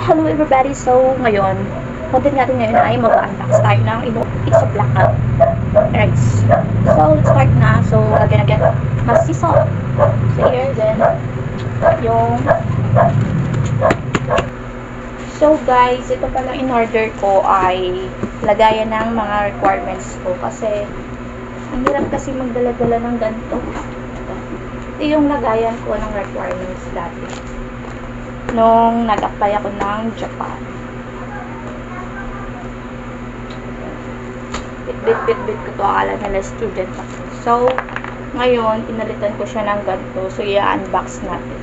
Hello everybody! So, ngayon, content natin ngayon ay mag-unbox tayo ng Pizza Blackout rice. So, let's start na. So, we're gonna get a sea salt. So, here, then, yung... So, guys, ito pala in-order ko ay lagayan ng mga requirements ko kasi ang hirap kasi magdala-dala ng ganito. Ito yung lagayan ko ng requirements dati nung nag-apply ako ng Japan. Bit ko to, akala nila student ako. So, ngayon, pinalitan ko siya ng ganito. So, i-unbox natin.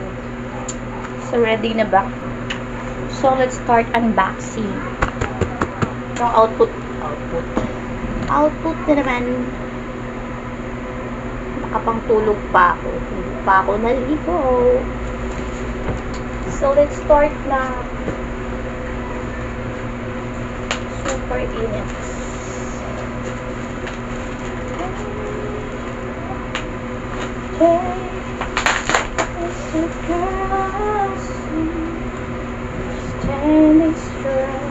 So, ready na ba? So, let's start unboxing. Yung output na naman. Nakapangtulog pa ako. Hindi pa ako naligo. So, let's start na. Super init. Standing strong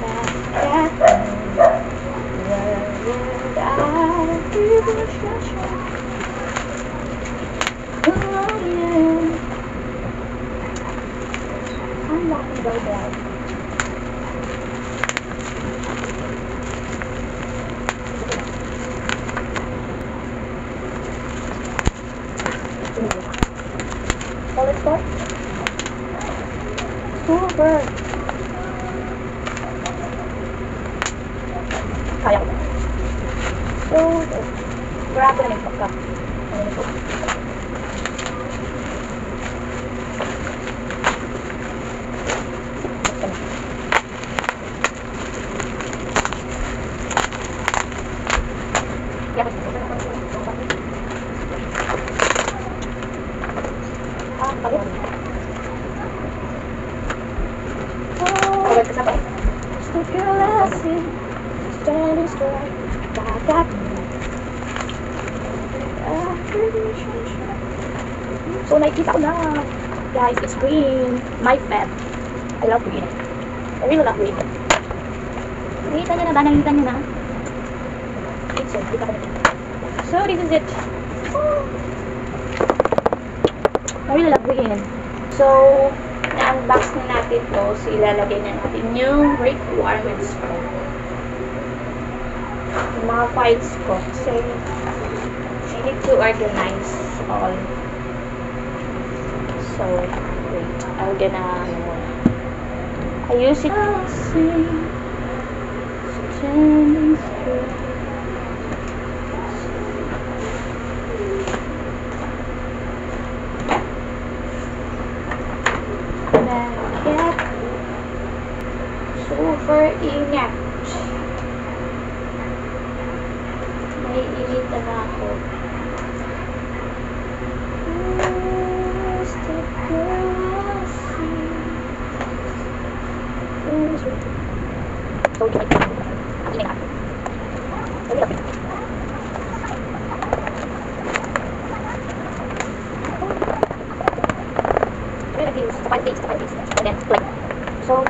back at me. Where would I be? Oh, yeah. I'm not gonna go down. So let's start. Super. Kaya ko. So, grabe na yung pagka. So, nakikita ko na. Guys, it's green. My pet. I love green. I really love green. Nakita nyo na ba? Nakita nyo na? So, this is it. I really love green. So, na-unbox na natin to. So, ilalagay na natin yung requirements ko. Yung mga files ko. So, I need to organize all. So, wait. I'm gonna... I use it. Standing straight. Super ingat. May initan na ako. So, ito ay ingay ako. Very lovely. Very lovely. Tapal paste. And then, like. So,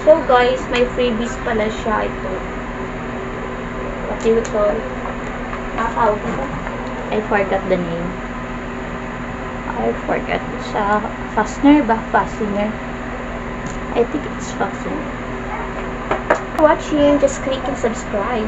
so guys, may freebies pala siya ito. What do you call? Nakakawag ito. I forgot the name. I forgot. Sa fastener ba? Fastener. I think it's fastener. Watching, just click and subscribe.